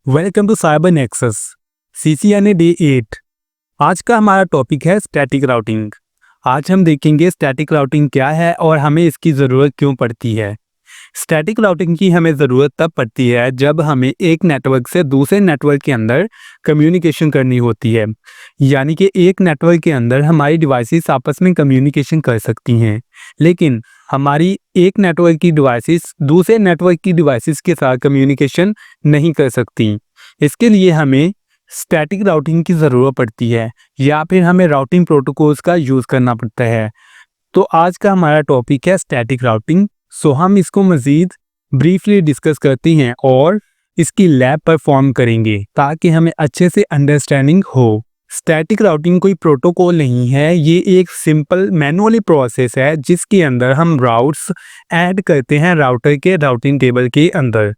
Welcome to cyber nexus CCNA day 8। आज का हमारा टॉपिक है स्टैटिक राउटिंग। आज हम देखेंगे स्टैटिक राउटिंग क्या है और हमें इसकी ज़रूरत क्यों पड़ती है। स्टैटिक राउटिंग की हमें ज़रूरत तब पड़ती है जब हमें एक नेटवर्क से दूसरे नेटवर्क के अंदर कम्युनिकेशन करनी होती है, यानी कि एक नेटवर्क के अंदर हमारी डिवाइसेस आपस में कम्युनिकेशन कर सकती हैं, लेकिन हमारी एक नेटवर्क की डिवाइसेस दूसरे नेटवर्क की डिवाइसेस के साथ कम्युनिकेशन नहीं कर सकती। इसके लिए हमें स्टैटिक राउटिंग की ज़रूरत पड़ती है या फिर हमें राउटिंग प्रोटोकॉल्स का यूज़ करना पड़ता है। तो आज का हमारा टॉपिक है स्टैटिक राउटिंग। सो हम इसको मज़ीद ब्रीफली डिस्कस करते हैं और इसकी लैब परफॉर्म करेंगे ताकि हमें अच्छे से अंडरस्टैंडिंग हो। स्टैटिक राउटिंग कोई प्रोटोकॉल नहीं है, ये एक सिंपल मैनुअली प्रोसेस है जिसके अंदर हम राउट्स ऐड करते हैं राउटर के राउटिंग टेबल के अंदर।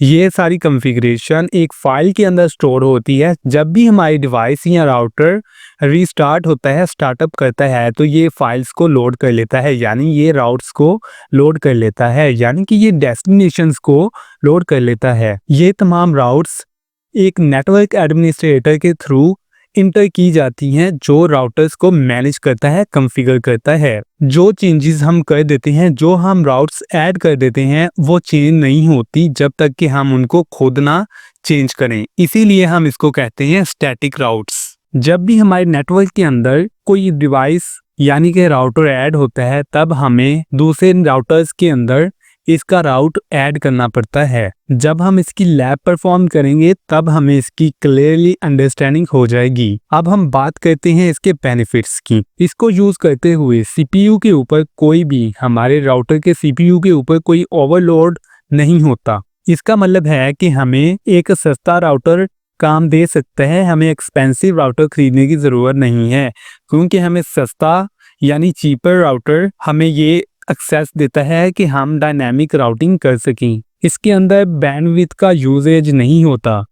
ये सारी कॉन्फ़िगरेशन एक फ़ाइल के अंदर स्टोर होती है। जब भी हमारी डिवाइस या राउटर रीस्टार्ट होता है, स्टार्टअप करता है, तो ये फाइल्स को लोड कर लेता है, यानी ये राउट्स को लोड कर लेता है, यानी कि ये डेस्टिनेशंस को लोड कर लेता है। ये तमाम राउट्स एक नेटवर्क एडमिनिस्ट्रेटर के थ्रू इंटर की जाती हैं जो राउटर्स को मैनेज करता है, कॉन्फ़िगर करता है। जो चेंजेस हम कर देते हैं, जो हम राउट्स ऐड कर देते हैं, वो चेंज नहीं होती जब तक कि हम उनको खुद ना चेंज करें। इसीलिए हम इसको कहते हैं स्टैटिक राउट्स। जब भी हमारे नेटवर्क के अंदर कोई डिवाइस यानी कि राउटर ऐड होता है, तब हमें दूसरे राउटर्स के अंदर इसका राउट ऐड करना पड़ता है। जब हम इसकी लैब परफॉर्म करेंगे तब हमें इसकी क्लियरली अंडरस्टैंडिंग हो जाएगी। अब हम बात करते हैं इसके बेनिफिट्स की। इसको यूज करते हुए CPU के ऊपर कोई भी, हमारे राउटर के CPU के ऊपर कोई ओवरलोड नहीं होता। इसका मतलब है कि हमें एक सस्ता राउटर काम दे सकता है, हमें एक्सपेंसिव राउटर खरीदने की ज़रूरत नहीं है, क्योंकि हमें सस्ता यानी चीपर राउटर हमें ये एक्सेस देता है कि हम डायनामिक राउटिंग कर सकें। इसके अंदर बैंडविड्थ का यूजेज नहीं होता,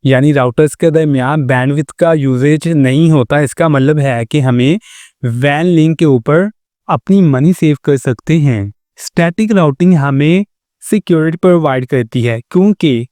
यानी राउटर्स के दरमियान बैंडविड्थ का यूजेज नहीं होता। इसका मतलब है कि हमें वैन लिंक के ऊपर अपनी मनी सेव कर सकते हैं। स्टैटिक राउटिंग हमें सिक्योरिटी प्रोवाइड करती है, क्योंकि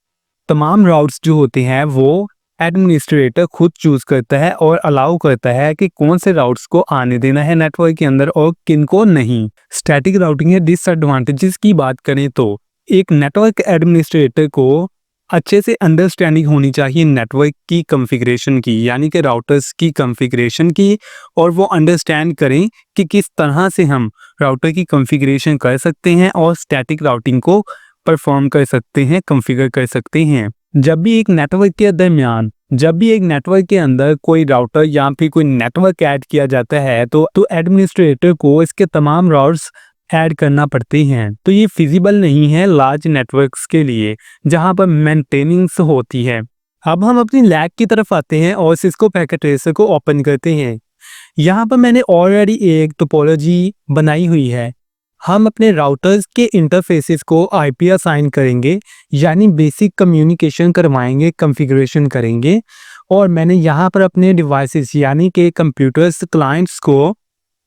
तमाम राउट्स जो होते हैं वो एडमिनिस्ट्रेटर खुद चूज करता है और अलाउ करता है कि कौन से राउट्स को आने देना है नेटवर्क के अंदर और किन को नहीं। स्टैटिक राउटिंग के डिसएडवांटेजेस की बात करें तो एक नेटवर्क एडमिनिस्ट्रेटर को अच्छे से अंडरस्टैंडिंग होनी चाहिए नेटवर्क की कॉन्फ़िगरेशन की, यानी कि राउटर्स की कॉन्फ़िगरेशन की, और वो अंडरस्टैंड करें कि किस तरह से हम राउटर की कॉन्फ़िगरेशन कर सकते हैं और स्टैटिक राउटिंग को परफॉर्म कर सकते हैं, कॉन्फ़िगर कर सकते हैं। जब भी एक नेटवर्क के दरमियान, जब भी एक नेटवर्क के अंदर कोई राउटर या फिर कोई नेटवर्क ऐड किया जाता है तो एडमिनिस्ट्रेटर को इसके तमाम राउट्स ऐड करना पड़ते हैं। तो ये फिजिबल नहीं है लार्ज नेटवर्क्स के लिए जहां पर मेंटेनेंस होती है। अब हम अपनी लैब की तरफ आते हैं और सिस्को पैकेट ट्रेसर को ओपन करते हैं। यहाँ पर मैंने ऑलरेडी एक टोपोलॉजी बनाई हुई है। हम अपने राउटर्स के इंटरफेसेस को IP असाइन करेंगे, यानी बेसिक कम्युनिकेशन करवाएंगे, कॉन्फ़िगरेशन करेंगे, और मैंने यहाँ पर अपने डिवाइसेस यानी कि कंप्यूटर्स, क्लाइंट्स को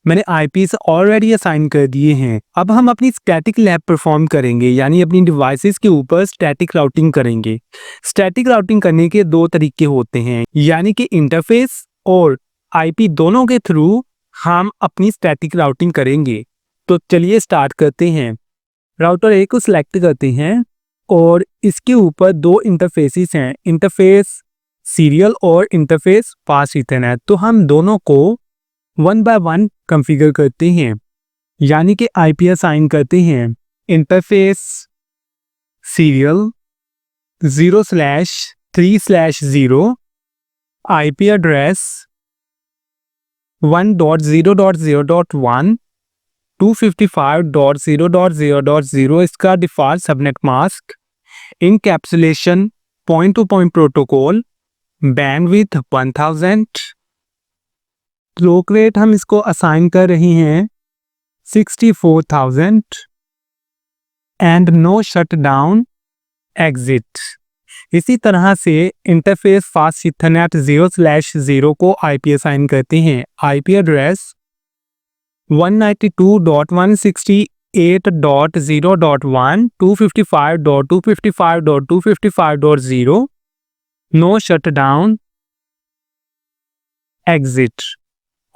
मैंने IPs ऑलरेडी असाइन कर दिए हैं। अब हम अपनी स्टैटिक लैब परफॉर्म करेंगे, यानी अपनी डिवाइसेस के ऊपर स्टैटिक राउटिंग करेंगे। स्टैटिक राउटिंग करने के दो तरीके होते हैं, यानी कि इंटरफेस और IP दोनों के थ्रू हम अपनी स्टैटिक राउटिंग करेंगे। तो चलिए स्टार्ट करते हैं। राउटर A को सिलेक्ट करते हैं और इसके ऊपर दो इंटरफेसेस हैं, इंटरफेस सीरियल और इंटरफेस फास्ट ईथरनेट। तो हम दोनों को 1 बाय 1 कॉन्फ़िगर करते हैं, यानी कि IP असाइन करते हैं। इंटरफेस सीरियल 0/3/0, IP एड्रेस 1.0.0.1 255.0.0.0 इसका default subnet mask, encapsulation point to point protocol, bandwidth 1000, clock rate हम इसको असाइन कर रहे हैं 64,000 and no shut down exit. इसी तरह से इंटरफेस फास्ट ईथरनेट 0/0 को IP असाइन करते हैं, IP address 192.168 258.0.1, 255.255.255.0, no shutdown exit.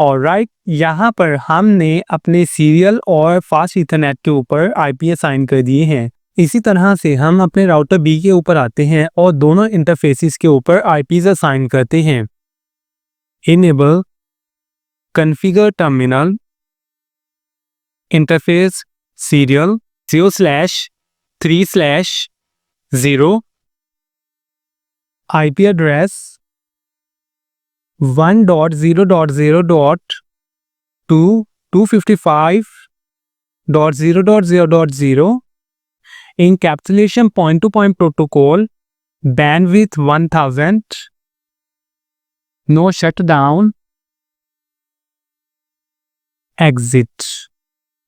Alright, यहाँ पर हमने अपने सीरियल और फास्ट ईथरनेट के ऊपर आईपी असाइन कर दिए हैं। इसी तरह से हम अपने राउटर बी के ऊपर आते हैं और दोनों इंटरफेसिस के ऊपर आईपीज असाइन करते हैं। Enable configure terminal interface serial 0/3/0 IP address 1.0.0.2 255.0.0.0 encapsulation point-to-point protocol bandwidth 1000 no shutdown exit।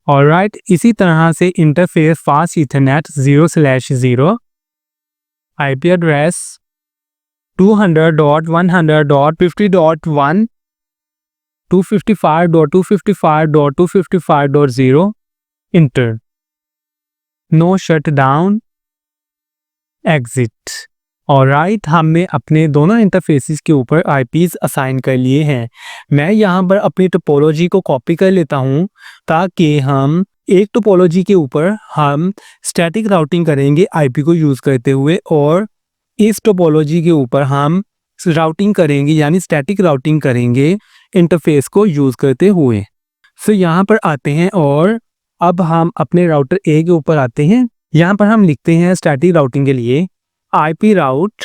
Alright, इसी तरह से interface fast ethernet 0/0 IP address 200.100.50.1 255.255.255.0 enter no shutdown exit. Alright, हमने अपने दोनों इंटरफेसिस के ऊपर आईपीज असाइन कर लिए हैं। मैं यहाँ पर अपनी टोपोलॉजी को कॉपी कर लेता हूँ ताकि हम एक टोपोलॉजी के ऊपर हम स्टैटिक राउटिंग करेंगे आईपी को यूज़ करते हुए, और इस टोपोलॉजी के ऊपर हम राउटिंग करेंगे यानी स्टैटिक राउटिंग करेंगे इंटरफेस को यूज़ करते हुए। सो यहाँ पर आते हैं और अब हम अपने राउटर ए के ऊपर आते हैं। यहाँ पर हम लिखते हैं स्टैटिक राउटिंग के लिए आईपी राउट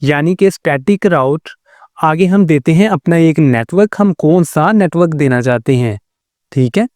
यानी कि स्टैटिक राउट। आगे हम देते हैं अपना एक नेटवर्क, हम कौन सा नेटवर्क देना चाहते हैं। ठीक है,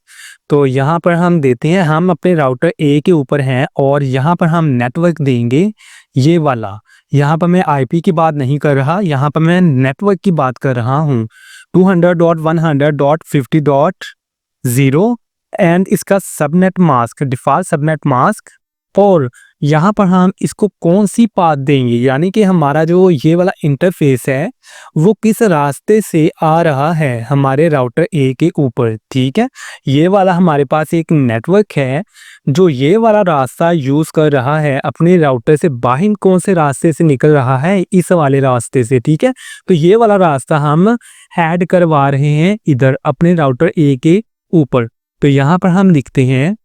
तो यहाँ पर हम देते हैं, हम अपने राउटर ए के ऊपर हैं और यहाँ पर हम नेटवर्क देंगे ये वाला। यहाँ पर मैं आईपी की बात नहीं कर रहा, यहाँ पर मैं नेटवर्क की बात कर रहा हूँ 200.100.50.0 एंड इसका subnet mask default subnet mask. और यहाँ पर हम इसको कौन सी पाथ देंगे यानी कि हमारा जो ये वाला इंटरफेस है वो किस रास्ते से आ रहा है हमारे राउटर ए के ऊपर। ठीक है, ये वाला हमारे पास एक नेटवर्क है जो ये वाला रास्ता यूज़ कर रहा है अपने राउटर से बाहर, कौन से रास्ते से निकल रहा है, इस वाले रास्ते से। ठीक है, तो ये वाला रास्ता हम ऐड करवा रहे हैं इधर अपने राउटर ए के ऊपर। तो यहाँ पर हम लिखते हैं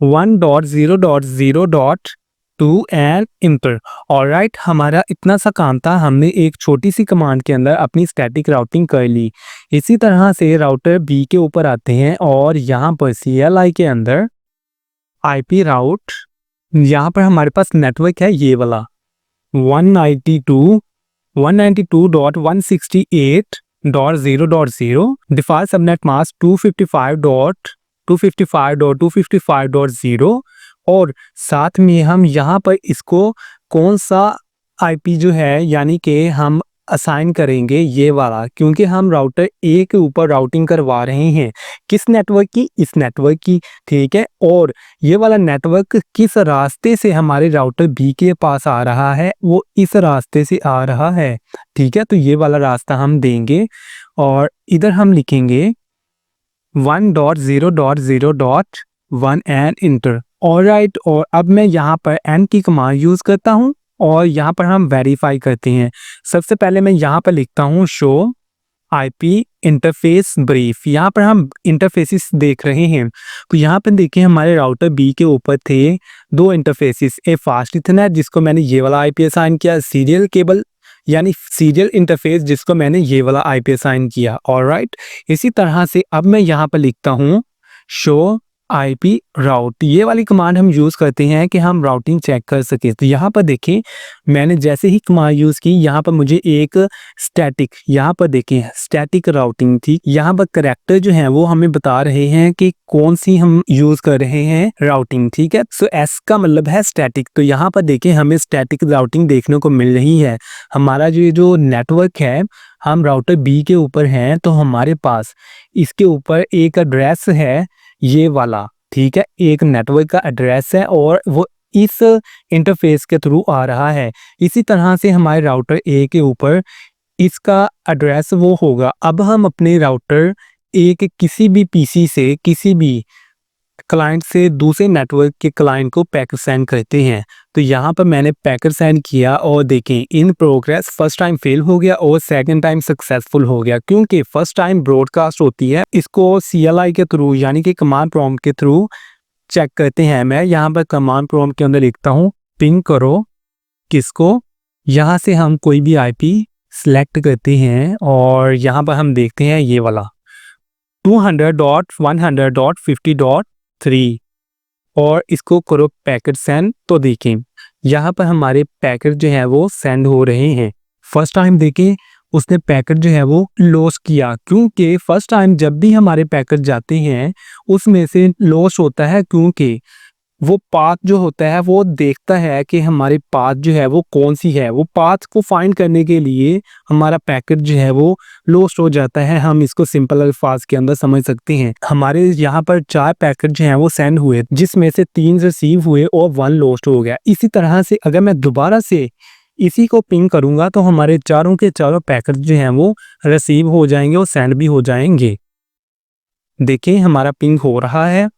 1.0.0.2 एंड इंटर। ऑलराइट, हमारा इतना सा काम था, हमने एक छोटी सी कमांड के अंदर अपनी स्टैटिक राउटिंग कर ली। इसी तरह से राउटर बी के ऊपर आते हैं और यहाँ पर CLI के अंदर आईपी राउट, यहाँ पर हमारे पास नेटवर्क है ये वाला 192.168.0.0 डिफ़ॉल्ट सबनेट मास्क 255.255.255.0 और साथ में हम यहाँ पर इसको कौन सा आईपी जो है यानी कि हम असाइन करेंगे ये वाला, क्योंकि हम राउटर ए के ऊपर राउटिंग करवा रहे हैं किस नेटवर्क की, इस नेटवर्क की। ठीक है, और ये वाला नेटवर्क किस रास्ते से हमारे राउटर बी के पास आ रहा है, वो इस रास्ते से आ रहा है। ठीक है, तो ये वाला रास्ता हम देंगे और इधर हम लिखेंगे 1.0.0.1 एंड इंटर। ऑलराइट, और अब मैं यहाँ पर एंड की कमांड यूज़ करता हूँ और यहाँ पर हम वेरीफाई करते हैं। सबसे पहले मैं यहाँ पर लिखता हूँ शो आईपी इंटरफेस ब्रीफ। यहाँ पर हम इंटरफेसिस देख रहे हैं, तो यहाँ पर देखिए हमारे राउटर बी के ऊपर थे दो इंटरफेसिस, ए फास्ट इथरनेट जिसको मैंने ये वाला आईपी असाइन किया, सीरियल केबल यानी सीरियल इंटरफेस जिसको मैंने ये वाला आईपी असाइन किया। ऑलराइट, इसी तरह से अब मैं यहाँ पर लिखता हूँ शो आईपी राउट। ये वाली कमांड हम यूज़ करते हैं कि हम राउटिंग चेक कर सकें। तो यहाँ पर देखें मैंने जैसे ही कमांड यूज़ की, यहाँ पर मुझे एक स्टैटिक, यहाँ पर देखें स्टैटिक राउटिंग थी। यहाँ पर करेक्टर जो है वो हमें बता रहे हैं कि कौन सी हम यूज़ कर रहे हैं राउटिंग। ठीक है, सो एस का मतलब है स्टैटिक। तो यहाँ पर देखें हमें स्टैटिक राउटिंग देखने को मिल रही है। हमारा जो नेटवर्क है, हम राउटर बी के ऊपर हैं, तो हमारे पास इसके ऊपर एक एड्रेस है ये वाला। ठीक है, एक नेटवर्क का एड्रेस है और वो इस इंटरफेस के थ्रू आ रहा है। इसी तरह से हमारे राउटर ए के ऊपर इसका एड्रेस वो होगा। अब हम अपने राउटर ए के किसी भी पीसी से, किसी भी क्लाइंट से दूसरे नेटवर्क के क्लाइंट को पैकेट सेंड करते हैं। तो यहाँ पर मैंने पैकेट सेंड किया और देखें in progress, first time fail हो गया और सेकंड टाइम सक्सेसफुल हो गया, क्योंकि फर्स्ट टाइम ब्रॉडकास्ट होती है, इसको CLI के थ्रू यानी कि कमांड प्रॉम्प्ट के थ्रू चेक करते हैं। मैं यहाँ पर कमांड प्रॉम्प्ट के अंदर लिखता हूँ पिंग करो किसको, यहाँ से हम कोई भी IP सिलेक्ट करते हैं और यहाँ पर हम देखते हैं ये वाला 200.100.50.3 और इसको करो पैकेट सेंड। तो देखें यहाँ पर हमारे पैकेट जो है वो सेंड हो रहे हैं। फर्स्ट टाइम देखें उसने पैकेट जो है वो लॉस किया, क्योंकि फर्स्ट टाइम जब भी हमारे पैकेट जाते हैं उसमें से लॉस होता है, क्योंकि वो पाथ जो होता है वो देखता है कि हमारे पाथ जो है वो कौन सी है। वो पाथ को फाइंड करने के लिए हमारा पैकेट जो है वो लॉस्ट हो जाता है। हम इसको सिंपल अल्फाज के अंदर समझ सकते हैं। हमारे यहाँ पर 4 पैकेट जो हैं वो सेंड हुए, जिसमें से 3 रिसीव हुए और 1 लॉस्ट हो गया। इसी तरह से अगर मैं दोबारा से इसी को पिंग करूंगा तो हमारे चारों के चारों पैकेट जो हैं वो रिसीव हो जाएंगे और सेंड भी हो जाएंगे। देखिए हमारा पिंग हो रहा है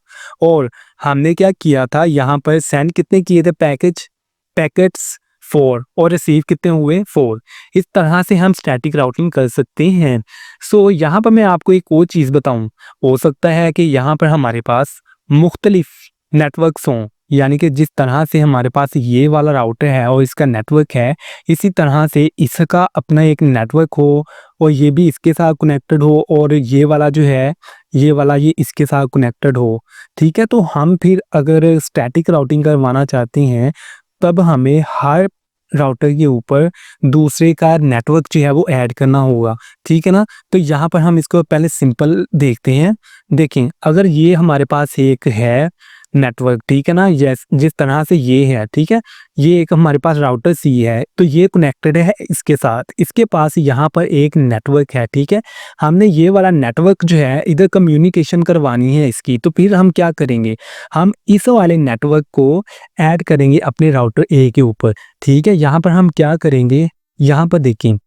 और हमने क्या किया था, यहाँ पर सेंड कितने किए थे पैकेट्स 4 और रिसीव कितने हुए 4। इस तरह से हम स्टैटिक राउटिंग कर सकते हैं। सो यहाँ पर मैं आपको एक और चीज़ बताऊँ, हो सकता है कि यहाँ पर हमारे पास मुख्तलिफ नेटवर्क्स हों, यानी कि जिस तरह से हमारे पास ये वाला राउटर है और इसका नेटवर्क है, इसी तरह से इसका अपना एक नेटवर्क हो और ये भी इसके साथ कनेक्टेड हो और ये वाला जो है ये इसके साथ कनेक्टेड हो। ठीक है, तो हम फिर अगर स्टैटिक राउटिंग करवाना चाहते हैं तब हमें हर राउटर के ऊपर दूसरे का नेटवर्क जो है वो ऐड करना होगा। ठीक है ना, तो यहाँ पर हम इसको पहले सिंपल देखते हैं। देखें अगर ये हमारे पास एक है नेटवर्क, ठीक है ना, जिस तरह से ये है, ठीक है, ये एक हमारे पास राउटर C है, तो ये कनेक्टेड है इसके साथ, इसके पास यहाँ पर एक नेटवर्क है। ठीक है, हमने ये वाला नेटवर्क जो है इधर कम्युनिकेशन करवानी है इसकी, तो फिर हम क्या करेंगे, हम इस वाले नेटवर्क को ऐड करेंगे अपने राउटर A के ऊपर। ठीक है, यहाँ पर हम क्या करेंगे, यहाँ पर देखें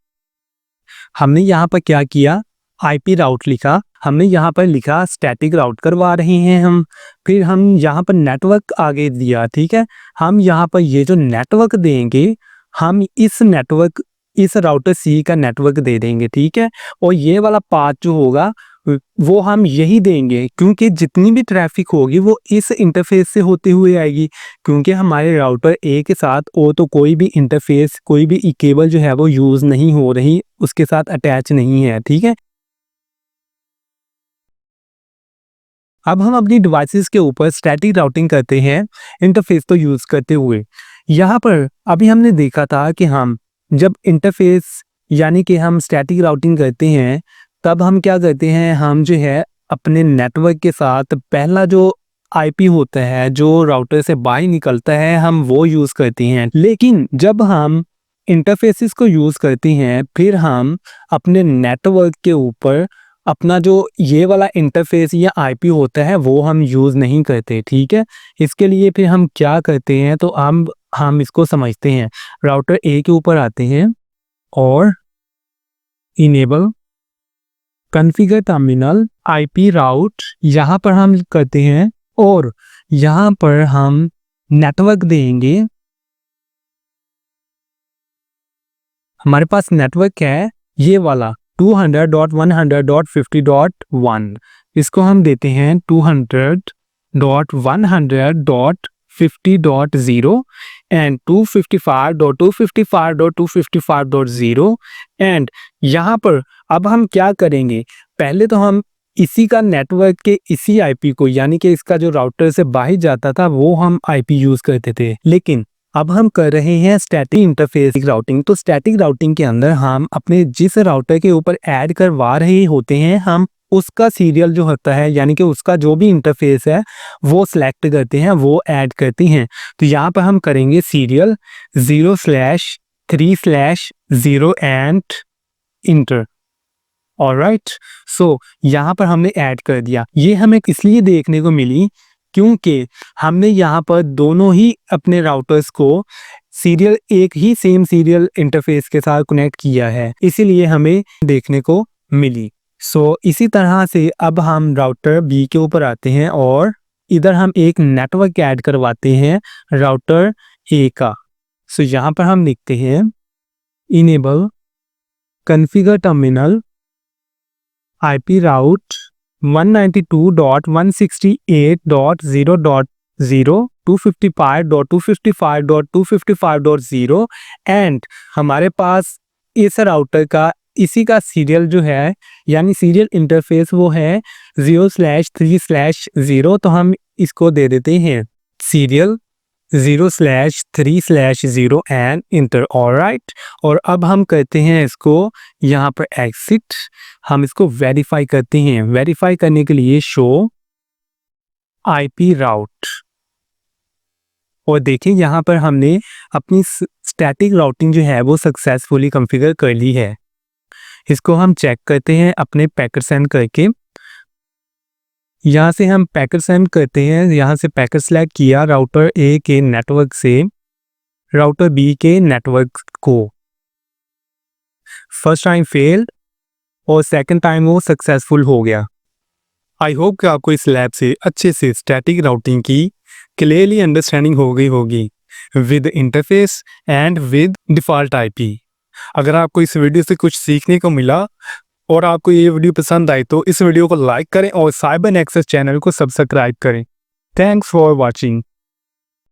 हमने यहाँ पर क्या किया, IP राउट लिखा, हमने यहाँ पर लिखा स्टैटिक राउट करवा रहे हैं हम। फिर हम यहाँ पर नेटवर्क आगे दिया। ठीक है, हम यहाँ पर ये जो नेटवर्क देंगे, हम इस राउटर C का नेटवर्क दे देंगे। ठीक है, और ये वाला पाथ जो होगा वो हम यही देंगे, क्योंकि जितनी भी ट्रैफिक होगी वो इस इंटरफेस से होते हुए आएगी, क्योंकि हमारे राउटर A के साथ और तो कोई भी इंटरफेस, कोई भी केबल जो है वो यूज़ नहीं हो रही, उसके साथ अटैच नहीं है। ठीक है, अब हम अपनी डिवाइसेस के ऊपर स्टैटिक राउटिंग करते हैं इंटरफेस को यूज़ करते हुए। यहाँ पर अभी हमने देखा था कि हम जब इंटरफेस यानी कि हम स्टैटिक राउटिंग करते हैं तब हम क्या करते हैं, हम जो है अपने नेटवर्क के साथ पहला जो IP होता है जो राउटर से बाहर निकलता है हम वो यूज़ करते हैं। लेकिन जब हम इंटरफेसेस को यूज़ करते हैं फिर हम अपने नेटवर्क के ऊपर अपना जो ये वाला इंटरफेस या IP होता है वो हम यूज़ नहीं करते। ठीक है, इसके लिए फिर हम क्या करते हैं, तो हम इसको समझते हैं। राउटर A के ऊपर आते हैं और इनेबल कॉन्फ़िगर टर्मिनल IP राउट यहाँ पर हम करते हैं और यहाँ पर हम नेटवर्क देंगे। हमारे पास नेटवर्क है ये वाला 200.100.50.1, इसको हम देते हैं 200.100.50.0 एंड 255.255.255.0 एंड यहाँ पर अब हम क्या करेंगे, पहले तो हम इसी का नेटवर्क के इसी IP को यानी कि इसका जो राउटर से बाहर जाता था वो हम IP यूज़ करते थे, लेकिन अब हम कर रहे हैं स्टैटिक इंटरफेस राउटिंग। तो स्टैटिक राउटिंग के अंदर हम अपने जिस राउटर के ऊपर ऐड करवा रहे होते हैं हम उसका सीरियल जो होता है यानी कि उसका जो भी इंटरफेस है वो सिलेक्ट करते हैं, वो ऐड करते हैं। तो यहाँ पर हम करेंगे सीरियल 0/3/0 एंड इंटर। ऑलराइट, सो यहाँ पर हमने ऐड कर दिया। ये हमें इसलिए देखने को मिली क्योंकि हमने यहाँ पर दोनों ही अपने राउटर्स को सीरियल एक ही सेम सीरियल इंटरफेस के साथ कनेक्ट किया है, इसीलिए हमें देखने को मिली। सो इसी तरह से अब हम राउटर B के ऊपर आते हैं और इधर हम एक नेटवर्क ऐड करवाते हैं राउटर ए का। सो यहाँ पर हम लिखते हैं enable configure terminal IP route 192.168.0.0 255.255.255.0 and हमारे पास इस राउटर का इसी का सीरियल जो है यानी सीरियल इंटरफेस वो है 0/3/0। तो हम इसको दे देते हैं सीरियल 0/3/0 एंड इंटर। ऑलराइट, और अब हम करते हैं इसको यहाँ पर एग्जिट। हम इसको वेरीफाई करते हैं। वेरीफाई करने के लिए शो IP राउट, और देखिए यहाँ पर हमने अपनी स्टैटिक राउटिंग जो है वो सक्सेसफुली कॉन्फ़िगर कर ली है। इसको हम चेक करते हैं अपने पैकेट सेंड करके। यहाँ से हम पैकेट सेंड करते हैं, यहाँ से पैकेट सेलेक्ट किया राउटर ए के नेटवर्क से राउटर बी के नेटवर्क को। फर्स्ट टाइम फेल्ड और सेकंड टाइम वो सक्सेसफुल हो गया। आई होप कि आपको इस लैब से अच्छे से स्टैटिक राउटिंग की क्लियरली अंडरस्टैंडिंग हो गई होगी with interface and with default IP। अगर आपको इस वीडियो से कुछ सीखने को मिला और आपको ये वीडियो पसंद आई तो इस वीडियो को लाइक करें और साइबर नेक्सस चैनल को सब्सक्राइब करें। Thanks for watching.